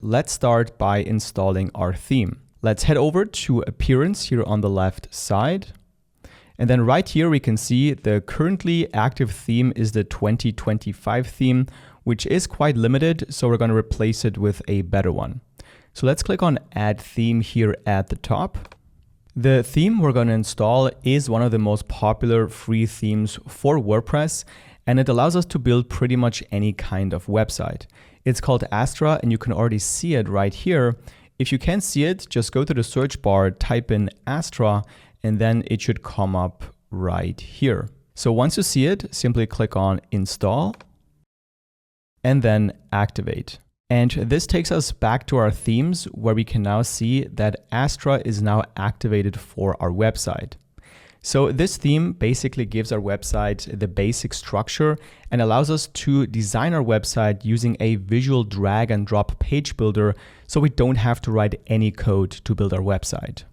Let's start by installing our theme. Let's head over to Appearance here on the left side. And then right here, we can see the currently active theme is the 2025 theme, which is quite limited. So we're going to replace it with a better one. So let's click on Add Theme here at the top. The theme we're going to install is one of the most popular free themes for WordPress, and it allows us to build pretty much any kind of website. It's called Astra, and you can already see it right here. If you can't see it, just go to the search bar, type in Astra, and then it should come up right here. So once you see it, simply click on Install and then Activate. And this takes us back to our themes, where we can now see that Astra is now activated for our website. So this theme basically gives our website the basic structure and allows us to design our website using a visual drag and drop page builder, so we don't have to write any code to build our website.